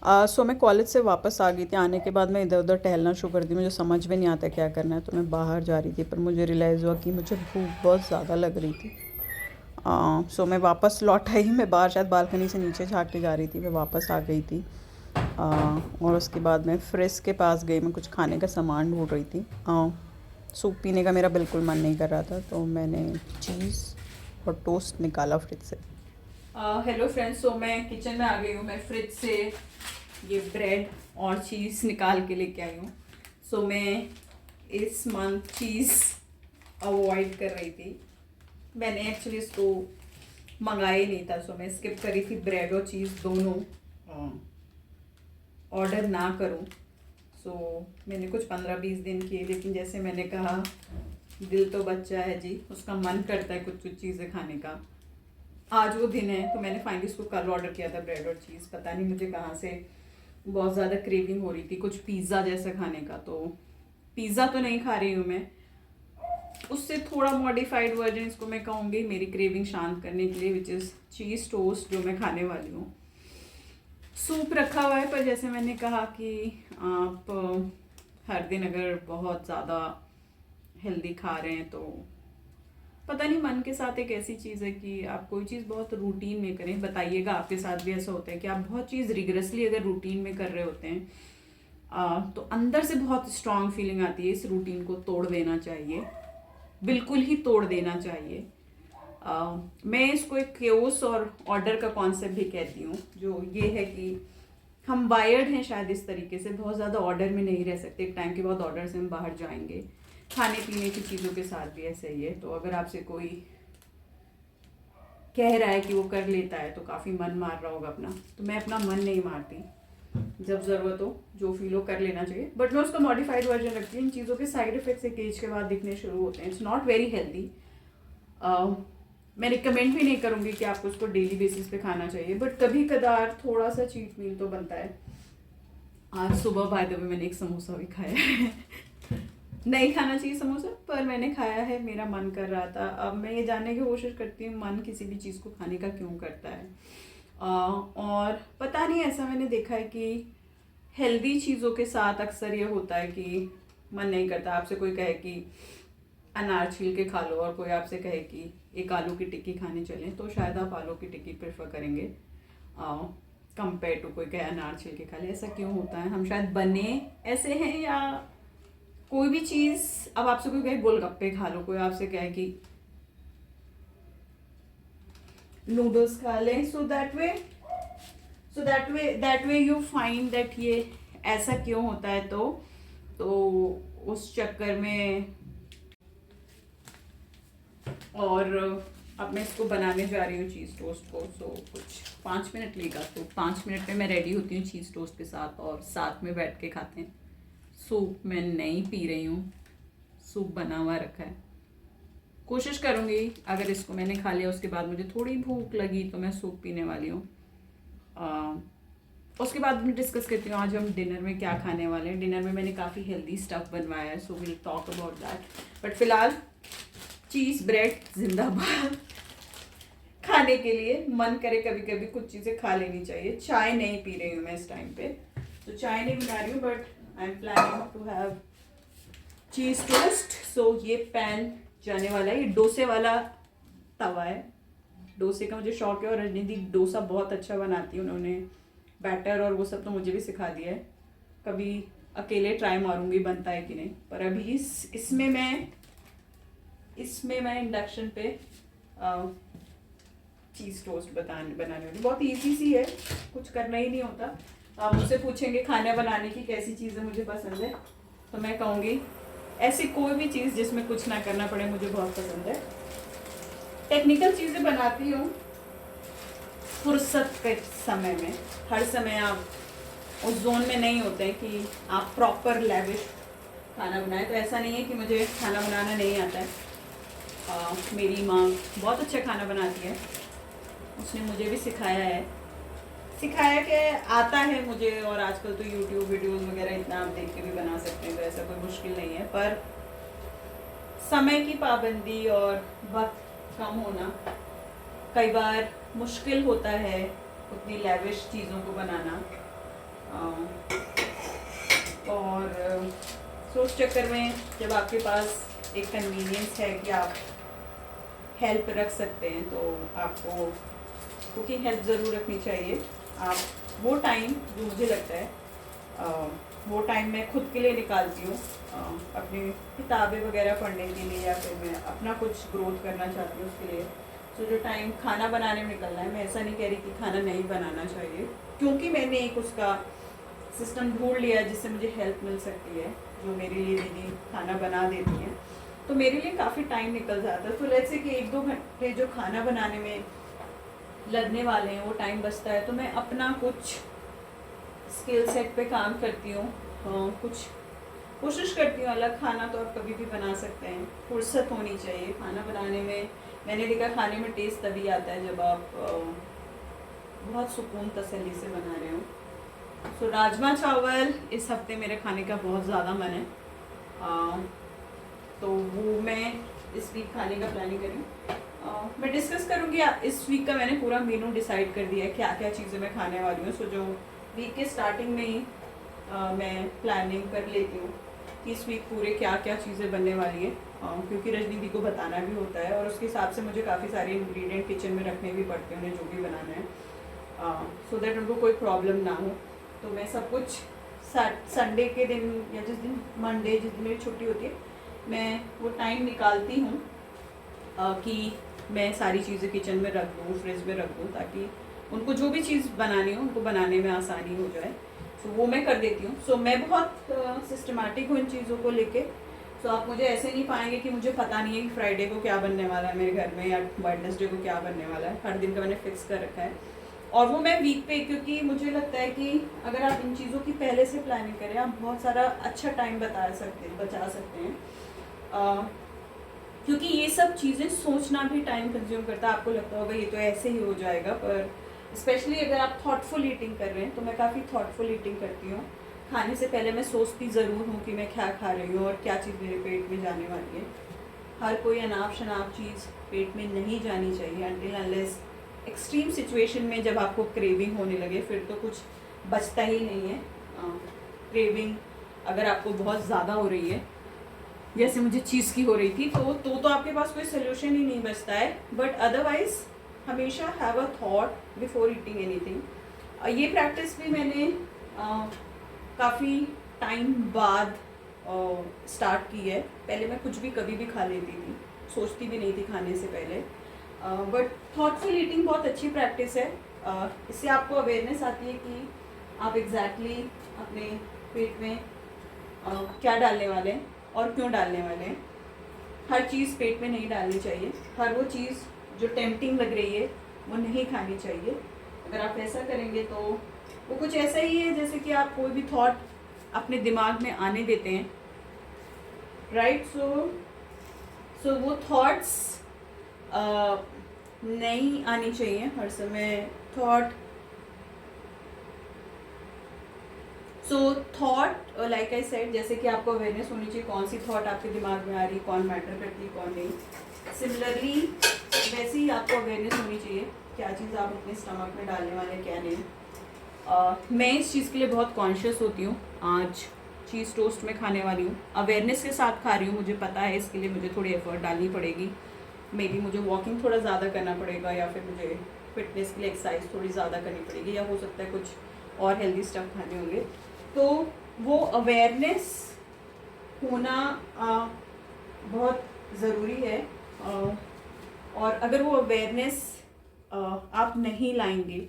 सो मैं कॉलेज से वापस आ गई थी। आने के बाद मैं इधर उधर टहलना शुरू कर दी। मुझे समझ में नहीं आता क्या करना है, तो मैं बाहर जा रही थी, पर मुझे रियलाइज़ हुआ कि मुझे भूख बहुत ज़्यादा लग रही थी। सो मैं वापस लौट आई। मैं बाहर शायद बालकनी से नीचे झाँक के जा रही थी, मैं वापस आ गई थी। और उसके बाद मैं फ्रिज के पास गई। मैं कुछ खाने का सामान ढूंढ रही थी। सूप पीने का मेरा बिल्कुल मन नहीं कर रहा था, तो मैंने चीज़ और टोस्ट निकाला फ्रिज से। हेलो फ्रेंड्स, सो मैं किचन में आ गई हूँ। मैं फ्रिज से ये ब्रेड और चीज़ निकाल के लेके आई हूँ। सो मैं इस मंथ चीज़ अवॉइड कर रही थी। मैंने एक्चुअली इसको मंगाया ही नहीं था, सो मैं स्किप करी थी ब्रेड और चीज़ दोनों ऑर्डर ना करूं। सो मैंने कुछ 15-20 दिन किए, लेकिन जैसे मैंने कहा, दिल तो बच्चा है जी, उसका मन करता है कुछ कुछ चीज़ें खाने का। आज वो दिन है, तो मैंने फाइनली इसको कल ऑर्डर किया था, ब्रेड और चीज़। पता नहीं मुझे कहाँ से बहुत ज़्यादा क्रेविंग हो रही थी कुछ पिज़्ज़ा जैसा खाने का। तो पिज़्ज़ा तो नहीं खा रही हूँ मैं, उससे थोड़ा मॉडिफाइड वर्जन इसको मैं कहूँगी मेरी क्रेविंग शांत करने के लिए, विच इज़ चीज़ टोस्ट, जो मैं खाने वाली हूँ। सूप रखा हुआ है, पर जैसे मैंने कहा कि आप हर दिन अगर बहुत ज़्यादा हेल्दी खा रहे हैं, तो पता नहीं, मन के साथ एक ऐसी चीज़ है कि आप कोई चीज़ बहुत रूटीन में करें। बताइएगा आपके साथ भी ऐसा होता है कि आप बहुत चीज़ रिगरसली अगर रूटीन में कर रहे होते हैं, तो अंदर से बहुत स्ट्रांग फीलिंग आती है, इस रूटीन को तोड़ देना चाहिए, बिल्कुल ही तोड़ देना चाहिए। मैं इसको एक केओस और ऑर्डर का कॉन्सेप्ट भी कहती हूँ, जो ये है कि हम वायर्ड हैं शायद इस तरीके से, बहुत ज़्यादा ऑर्डर में नहीं रह सकते। एक टाइम के बाद ऑर्डर से हम बाहर जाएंगे। खाने पीने की चीज़ों के साथ भी ऐसा ही है। तो अगर आपसे कोई कह रहा है कि वो कर लेता है, तो काफ़ी मन मार रहा होगा अपना। तो मैं अपना मन नहीं मारती। जब ज़रूरत हो, जो फील हो, कर लेना चाहिए। बट मैं उसका मॉडिफाइड वर्जन रखती हूँ। इन चीज़ों के साइड इफेक्ट्स एक एज के बाद दिखने शुरू होते हैं। It's not very healthy. मैं रिकमेंड भी नहीं करूँगी कि आपको उसको डेली बेसिस पे खाना चाहिए, बट कभी कदार थोड़ा सा चीट मील तो बनता है। आज सुबह बाय द वे मैंने एक समोसा भी खाया है। नहीं खाना चाहिए समोसा, पर मैंने खाया है, मेरा मन कर रहा था। अब मैं ये जानने की कोशिश करती हूँ, मन किसी भी चीज़ को खाने का क्यों करता है। और पता नहीं, ऐसा मैंने देखा है कि हेल्दी चीज़ों के साथ अक्सर ये होता है कि मन नहीं करता। आपसे कोई कहे कि अनार छील के खा लो, और कोई आपसे कहे कि एक आलू की टिक्की खाने चलें, तो शायद आप आलू की टिक्की प्रेफर करेंगे कंपेयर टू कोई कहे अनार छील के खा ले। ऐसा क्यों होता है? हम शायद बने ऐसे हैं, या कोई भी चीज़, अब आपसे कोई कहे गोलगप्पे खा लो, कोई आपसे कहे कि नूडल्स खा लें, that way you find that ये ऐसा क्यों होता है। तो उस चक्कर में, और अब मैं इसको बनाने जा रही हूँ चीज़ टोस्ट को। सो कुछ 5 मिनट लेगा, तो 5 मिनट में मैं रेडी होती हूँ चीज़ टोस्ट के साथ, और साथ में बैठ के खाते हैं। सूप मैं नहीं पी रही हूँ, सूप बना हुआ रखा है। कोशिश करूँगी, अगर इसको मैंने खा लिया उसके बाद मुझे थोड़ी भूख लगी, तो मैं सूप पीने वाली हूँ। उसके बाद मैं डिस्कस करती हूँ आज हम डिनर में क्या खाने वाले हैं। डिनर में मैंने काफ़ी हेल्दी स्टफ बनवाया है, so will talk about that. But फिलहाल चीज़ ब्रेड जिंदाबाद। खाने के लिए मन करे कभी कभी कुछ चीज़ें खा लेनी चाहिए। चाय नहीं पी रही हूँ मैं इस टाइम पे, तो चाय नहीं बना रही हूँ, but I am planning to have cheese toast. So ये पैन जाने वाला है, ये डोसे वाला तवा है। डोसे का मुझे शौक है, और रजनी दी डोसा बहुत अच्छा बनाती है। उन्होंने बैटर और वो सब तो मुझे भी सिखा दिया है। कभी अकेले ट्राई मारूंगी बनता है कि नहीं। पर अभी इसमें मैं इंडक्शन पे चीज़ टोस्ट बनाने वाली। बहुत इजी सी है, कुछ करना ही नहीं होता। आप मुझसे पूछेंगे खाने बनाने की कैसी चीज़ें मुझे पसंद है, तो मैं कहूँगी ऐसी कोई भी चीज़ जिसमें कुछ ना करना पड़े मुझे बहुत पसंद है। टेक्निकल चीज़ें बनाती हूँ फुर्सत के समय में। हर समय आप उस जोन में नहीं होते हैं कि आप प्रॉपर लैविश खाना बनाएं। तो ऐसा नहीं है कि मुझे खाना बनाना नहीं आता है। मेरी माँ बहुत अच्छा खाना बनाती है, उसने मुझे भी सिखाया कि आता है मुझे। और आजकल तो यूट्यूब वीडियोस वगैरह इतना आप देख के भी बना सकते हैं, तो ऐसा कोई मुश्किल नहीं है। पर समय की पाबंदी और वक्त कम होना कई बार मुश्किल होता है, उतनी लैविश चीज़ों को बनाना। उस चक्कर में जब आपके पास एक कन्वीनियंस है कि आप हेल्प रख सकते हैं, तो आपको कुकिंग हेल्प ज़रूर रखनी चाहिए। आप वो टाइम, जो मुझे लगता है वो टाइम मैं खुद के लिए निकालती हूँ, अपनी किताबें वगैरह पढ़ने के लिए, या फिर मैं अपना कुछ ग्रोथ करना चाहती हूँ उसके लिए। तो जो टाइम खाना बनाने में निकलना है, मैं ऐसा नहीं कह रही कि खाना नहीं बनाना चाहिए, क्योंकि मैंने एक उसका सिस्टम ढूंढ लिया जिससे मुझे हेल्प मिल सकती है, जो मेरे लिए दीदी खाना बना देती हैं, तो मेरे लिए काफ़ी टाइम निकल जाता है। तो लेट्स से कि 1-2 घंटे जो खाना बनाने में लगने वाले हैं वो टाइम बचता है, तो मैं अपना कुछ स्किल सेट पे काम करती हूँ, कुछ कोशिश करती हूँ। अलग खाना तो आप कभी भी बना सकते हैं, फुर्सत होनी चाहिए खाना बनाने में। मैंने देखा खाने में टेस्ट तभी आता है जब आप बहुत सुकून तसल्ली से बना रहे हो। सो राजमा चावल इस हफ्ते मेरे खाने का बहुत ज़्यादा मन है, तो वो मैं इस वीक खाने का प्लानिंग करी। मैं डिस्कस करूँगी। इस वीक का मैंने पूरा मेनू डिसाइड कर दिया है, क्या क्या चीज़ें मैं खाने वाली हूँ। सो जो वीक के स्टार्टिंग में ही मैं प्लानिंग कर लेती हूँ कि इस वीक पूरे क्या क्या चीज़ें बनने वाली है, क्योंकि रजनी दी को बताना भी होता है, और उसके हिसाब से मुझे काफ़ी सारे इंग्रेडिएंट किचन में रखने भी पड़ते हैं उन्हें जो भी बनाना है, सो दैट उनको कोई प्रॉब्लम ना हो। तो मैं सब कुछ संडे के दिन या जिस दिन मंडे, जिस दिन मेरी छुट्टी होती है, मैं वो टाइम निकालती हूँ कि मैं सारी चीज़ें किचन में रख दूँ, फ्रिज में रख दूँ, ताकि उनको जो भी चीज़ बनानी हो उनको बनाने में आसानी हो जाए। सो वो मैं कर देती हूँ। सो मैं बहुत सिस्टमेटिक हूँ इन चीज़ों को लेके। सो आप मुझे ऐसे नहीं पाएंगे कि मुझे पता नहीं है कि फ्राइडे को क्या बनने वाला है मेरे घर में, या वेडनेसडे को क्या बनने वाला है। हर दिन का मैंने फिक्स कर रखा है, और वो मैं वीक पे, क्योंकि मुझे लगता है कि अगर आप इन चीज़ों की पहले से प्लानिंग करें, आप बहुत सारा अच्छा टाइम बचा सकते हैं, क्योंकि ये सब चीज़ें सोचना भी टाइम कंज्यूम करता है। आपको लगता होगा ये तो ऐसे ही हो जाएगा, पर स्पेशली अगर आप थॉटफुल ईटिंग कर रहे हैं, तो मैं काफ़ी थॉटफुल ईटिंग करती हूँ। खाने से पहले मैं सोचती ज़रूर हूँ कि मैं क्या खा रही हूँ और क्या चीज़ मेरे पेट में जाने वाली है। हर कोई अनाप शनाप चीज़ पेट में नहीं जानी चाहिए, अनटिल अनलेस एक्सट्रीम सिचुएशन में जब आपको क्रेविंग होने लगे, फिर तो कुछ बचता ही नहीं है। क्रेविंग अगर आपको बहुत ज़्यादा हो रही है, जैसे मुझे चीज़ की हो रही थी, तो आपके पास कोई सोल्यूशन ही नहीं बचता है। बट अदरवाइज हमेशा have a thought before eating anything. ये प्रैक्टिस भी मैंने काफ़ी टाइम बाद स्टार्ट की है। पहले मैं कुछ भी कभी भी खा लेती थी, सोचती भी नहीं थी खाने से पहले। बट थॉटफुल ईटिंग बहुत अच्छी प्रैक्टिस है। इससे आपको अवेयरनेस आती है कि आप एग्जैक्टली अपने पेट में क्या डालने वाले हैं और क्यों डालने वाले हैं। हर चीज़ पेट में नहीं डालनी चाहिए, हर वो चीज़ जो टेम्पटिंग लग रही है वो नहीं खानी चाहिए। अगर आप ऐसा करेंगे तो वो कुछ ऐसा ही है जैसे कि आप कोई भी थॉट अपने दिमाग में आने देते हैं, राइट। सो वो थॉट्स नहीं आनी चाहिए हर समय। थॉट लाइक आई सेड, जैसे कि आपको अवेयरनेस होनी चाहिए कौन सी थॉट आपके दिमाग में आ रही, कौन मैटर करती है कौन नहीं। सिमिलरली वैसे ही आपको अवेयरनेस होनी चाहिए क्या चीज़ आप अपने स्टमक में डालने वाले क्या नहीं। मैं इस चीज़ के लिए बहुत कॉन्शियस होती हूँ। आज चीज़ टोस्ट में खाने वाली हूँ, अवेयरनेस के साथ खा रही हूँ, मुझे पता है इसके लिए मुझे थोड़ी एफर्ट डालनी पड़ेगी। मे बी मुझे वॉकिंग थोड़ा ज़्यादा करना पड़ेगा, या फिर मुझे फिटनेस के लिए एक्सरसाइज थोड़ी ज़्यादा करनी पड़ेगी, या हो सकता है कुछ और हेल्दी स्टफ खाने होंगे। तो वो अवेयरनेस होना बहुत ज़रूरी है। और अगर वो अवेयरनेस आप नहीं लाएंगे,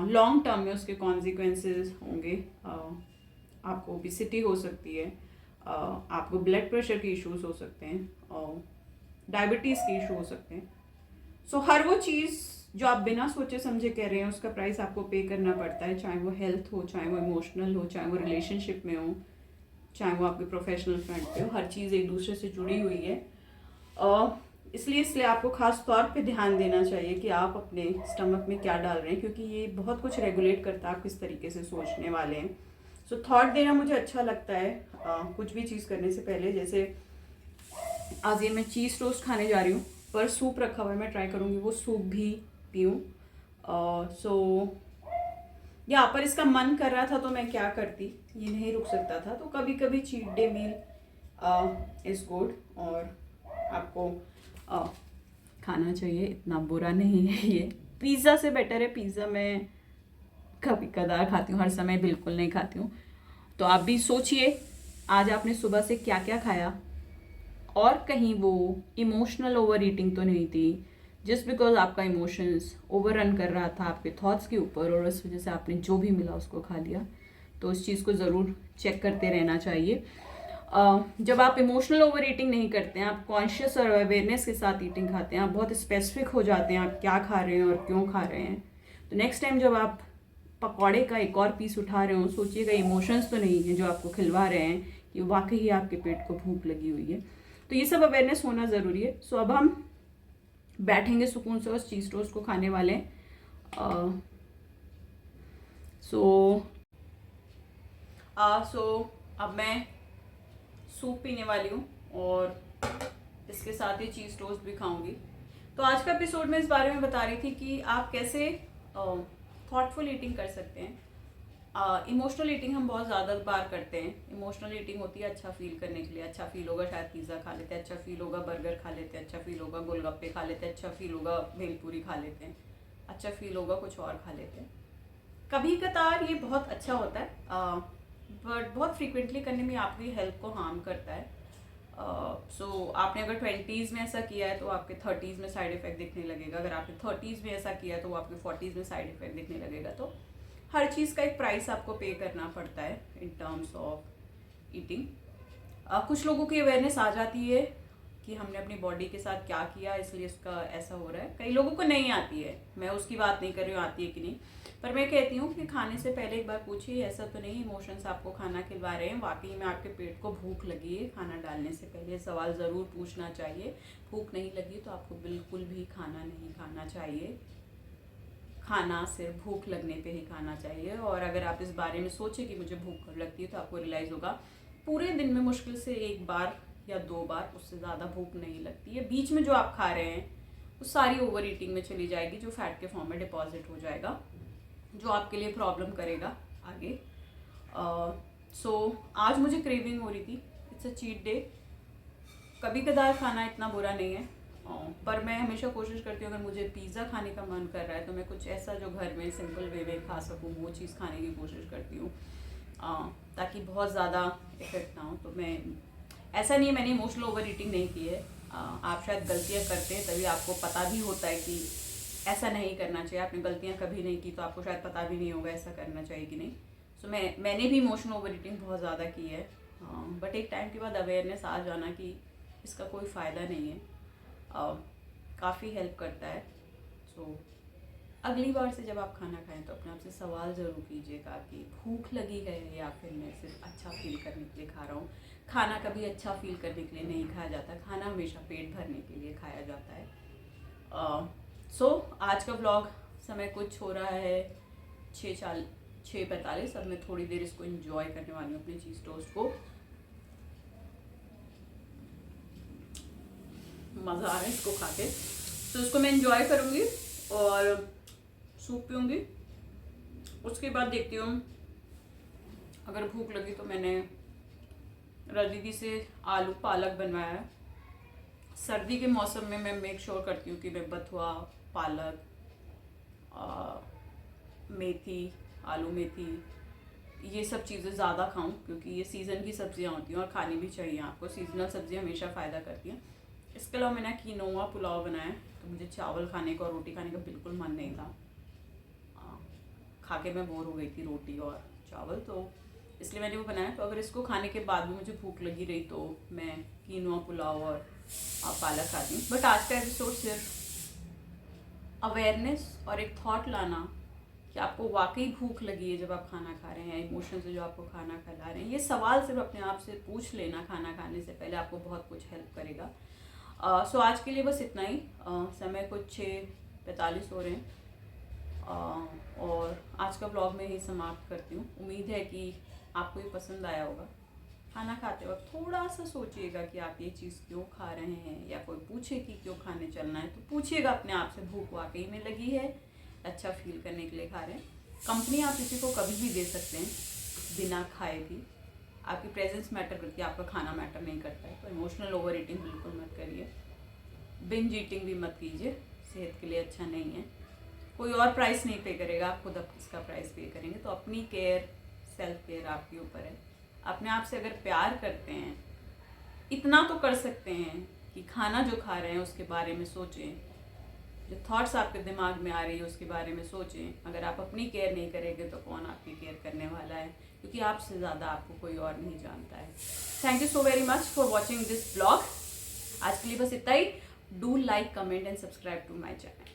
लॉन्ग टर्म में उसके कॉन्सिक्वेंसेस होंगे। आपको ओबेसिटी हो सकती है, आपको ब्लड प्रेशर के इश्यूज हो सकते हैं, डायबिटीज़ के इशू हो सकते हैं। सो हर वो चीज़ जो आप बिना सोचे समझे कह रहे हैं उसका प्राइस आपको पे करना पड़ता है, चाहे वो हेल्थ हो, चाहे वो इमोशनल हो, चाहे वो रिलेशनशिप में हो, चाहे वो आपके प्रोफेशनल फ्रंट पे हो। हर चीज़ एक दूसरे से जुड़ी हुई है। इसलिए आपको खास तौर पे ध्यान देना चाहिए कि आप अपने स्टमक में क्या डाल रहे हैं, क्योंकि ये बहुत कुछ रेगुलेट करता है आप किस तरीके से सोचने वाले हैं। सो थॉट देना मुझे अच्छा लगता है कुछ भी चीज़ करने से पहले। जैसे आज ये मैं चीज़ टोस्ट खाने जा रही हूँ, पर सूप रखा हुआ है, मैं ट्राई करूँगी वो सूप भी पीऊँ। सो यहाँ पर इसका मन कर रहा था तो मैं क्या करती, ये नहीं रुक सकता था, तो कभी कभी cheat day meal is good और आपको खाना चाहिए, इतना बुरा नहीं है ये। पिज़्ज़ा से बेटर है, पिज़्ज़ा मैं कभी कदार खाती हूँ, हर समय बिल्कुल नहीं खाती हूँ। तो आप भी सोचिए आज आपने सुबह से क्या क्या खाया, और कहीं वो इमोशनल ओवर ईटिंग तो नहीं थी जस्ट बिकॉज आपका इमोशंस ओवर रन कर रहा था आपके थॉट्स के ऊपर और उस वजह से आपने जो भी मिला उसको खा लिया। तो उस चीज़ को ज़रूर चेक करते रहना चाहिए। जब आप इमोशनल ओवर ईटिंग नहीं करते हैं, आप कॉन्शियस और अवेयरनेस के साथ ईटिंग खाते हैं, आप बहुत स्पेसिफिक हो जाते हैं आप क्या खा रहे हैं और क्यों खा रहे हैं। तो नेक्स्ट टाइम जब आप पकौड़े का एक और पीस उठा रहे हो, सोचिएगा इमोशंस तो नहीं है जो आपको खिलवा रहे हैं, कि वाकई ही आपके पेट को भूख लगी हुई है। तो ये सब अवेयरनेस होना ज़रूरी है। सो अब हम बैठेंगे सुकून से उस चीज़ टोस्ट को खाने वाले हैं। सो अब मैं सूप पीने वाली हूँ और इसके साथ ही चीज़ टोस्ट भी खाऊंगी। तो आज का एपिसोड में इस बारे में बता रही थी कि आप कैसे थॉटफुल ईटिंग कर सकते हैं। इमोशनल ईटिंग हम बहुत ज़्यादा बार करते हैं। इमोशनल ईटिंग होती है अच्छा फील करने के लिए, अच्छा फील होगा शायद पिज़्ज़ा खा लेते हैं, अच्छा फील होगा बर्गर खा लेते हैं, अच्छा फील होगा गोलगप्पे खा लेते हैं, अच्छा फील होगा भेलपूरी खा लेते हैं, अच्छा फील होगा कुछ और खा लेते हैं। कभी कतार ये बहुत अच्छा होता है, बट बहुत फ्रीक्वेंटली करने में आपकी हेल्थ को हार्म करता है। सो आपने अगर 20s में ऐसा किया है तो आपके 30s में साइड इफेक्ट दिखने लगेगा, अगर आपने 30s में ऐसा किया है तो आपके 40s में साइड इफेक्ट दिखने लगेगा। तो हर चीज़ का एक प्राइस आपको पे करना पड़ता है इन टर्म्स ऑफ ईटिंग। कुछ लोगों की अवेयरनेस आ जाती है कि हमने अपनी बॉडी के साथ क्या किया इसलिए इसका ऐसा हो रहा है, कई लोगों को नहीं आती है, मैं उसकी बात नहीं कर रही हूँ आती है कि नहीं, पर मैं कहती हूँ कि खाने से पहले एक बार पूछिए ऐसा तो नहीं इमोशंस आपको खाना खिलवा रहे हैं, वाकई में आपके पेट को भूख लगी है। खाना डालने से पहले सवाल ज़रूर पूछना चाहिए। भूख नहीं लगी तो आपको बिल्कुल भी खाना नहीं खाना चाहिए, खाना सिर्फ भूख लगने पे ही खाना चाहिए। और अगर आप इस बारे में सोचें कि मुझे भूख कब लगती है तो आपको रियलाइज़ होगा पूरे दिन में मुश्किल से एक बार या 2 बार, उससे ज़्यादा भूख नहीं लगती है। बीच में जो आप खा रहे हैं वो सारी ओवर ईटिंग में चली जाएगी, जो फैट के फॉर्म में डिपॉजिट हो जाएगा, जो आपके लिए प्रॉब्लम करेगा आगे। सो आज मुझे क्रेविंग हो रही थी, इट्स अ चीट डे। कभी कदार खाना इतना बुरा नहीं है, पर मैं हमेशा कोशिश करती हूँ अगर मुझे पिज़्ज़ा खाने का मन कर रहा है तो मैं कुछ ऐसा जो घर में सिंपल वे में खा सकूँ वो चीज़ खाने की कोशिश करती हूँ, ताकि बहुत ज़्यादा इफेक्ट ना हो। तो मैं ऐसा नहीं है मैंने इमोशनल ओवर ईटिंग नहीं की है, आप शायद गलतियाँ करते हैं तभी आपको पता भी होता है कि ऐसा नहीं करना चाहिए। आपने गलतियाँ कभी नहीं की तो आपको शायद पता भी नहीं होगा ऐसा करना चाहिए कि नहीं। सो मैंने भी इमोशनल ओवर ईटिंग बहुत ज़्यादा की है, बट एक टाइम के बाद अवेयरनेस आ जाना कि इसका कोई फ़ायदा नहीं है, काफ़ी हेल्प करता है। सो अगली बार से जब आप खाना खाएं तो अपने आप से सवाल ज़रूर कीजिएगा कि भूख लगी है या फिर मैं सिर्फ अच्छा फील करने के लिए खा रहा हूँ। खाना कभी अच्छा फील करने के लिए नहीं खाया जाता, खाना हमेशा पेट भरने के लिए खाया जाता है। सो आज का व्लॉग समय कुछ हो रहा है 6:45। अब मैं थोड़ी देर इसको एंजॉय करने वाली हूँ अपने चीज़ टोस्ट को। मज़ा आ रहा है इसको खा के, तो इसको मैं एंजॉय करूँगी और सूप पीऊँगी। उसके बाद देखती हूँ अगर भूख लगी तो मैंने रदीदी से आलू पालक बनवाया है। सर्दी के मौसम में मैं मेक श्योर करती हूँ कि मैं बथुआ, पालक, मेथी, आलू मेथी, ये सब चीज़ें ज़्यादा खाऊं क्योंकि ये सीज़न की सब्जियां होती हैं और खानी भी चाहिए आपको। सीजनल सब्जियां हमेशा फ़ायदा करती हैं। इसके अलावा मैंने कीनोआ पुलाव बनाया, तो मुझे चावल खाने का और रोटी खाने का बिल्कुल मन नहीं था। खा के मैं बोर हो गई थी रोटी और चावल, तो इसलिए मैंने वो बनाया। तो अगर इसको खाने के बाद भी मुझे भूख लगी रही तो मैं कीनोआ पुलाव और पालक खाती हूँ। बट आज का एपिसोड सिर्फ अवेयरनेस और एक थॉट लाना कि आपको वाकई भूख लगी है जब आप खाना खा रहे हैं, इमोशन से जो आपको खाना खिला रहे हैं, ये सवाल सिर्फ अपने आप से पूछ लेना खाना खाने से पहले, आपको बहुत कुछ हेल्प करेगा। सो आज के लिए बस इतना ही। समय कुछ 6:45 हो रहे हैं, और आज का व्लॉग में ही समाप्त करती हूँ। उम्मीद है कि आपको ये पसंद आया होगा। खाना खाते वक्त थोड़ा सा सोचिएगा कि आप ये चीज़ क्यों खा रहे हैं, या कोई पूछे कि क्यों खाने चलना है तो पूछिएगा अपने आप से, भूख वाकई में लगी है, अच्छा फील करने के लिए खा रहे हैं। कंपनी आप किसी को कभी भी दे सकते हैं बिना खाए भी। आपकी प्रेजेंस मैटर करती है, आपका खाना मैटर नहीं करता है। तो इमोशनल ओवर ईटिंग बिल्कुल मत करिए, बिंज ईटिंग भी मत कीजिए, सेहत के लिए अच्छा नहीं है। कोई और प्राइस नहीं पे करेगा, आप खुद इसका प्राइस पे करेंगे। तो अपनी केयर, सेल्फ केयर आपके ऊपर है। अपने आप से अगर प्यार करते हैं, इतना तो कर सकते हैं कि खाना जो खा रहे हैं उसके बारे में सोचें, जो थॉट्स आपके दिमाग में आ रही है उसके बारे में सोचें। अगर आप अपनी केयर नहीं करेंगे तो कौन आपकी केयर करने वाला है, क्योंकि आपसे ज़्यादा आपको कोई और नहीं जानता है। Thank you so very much for watching this blog. आज के लिए बस इतना ही। Do like, comment and subscribe to my channel.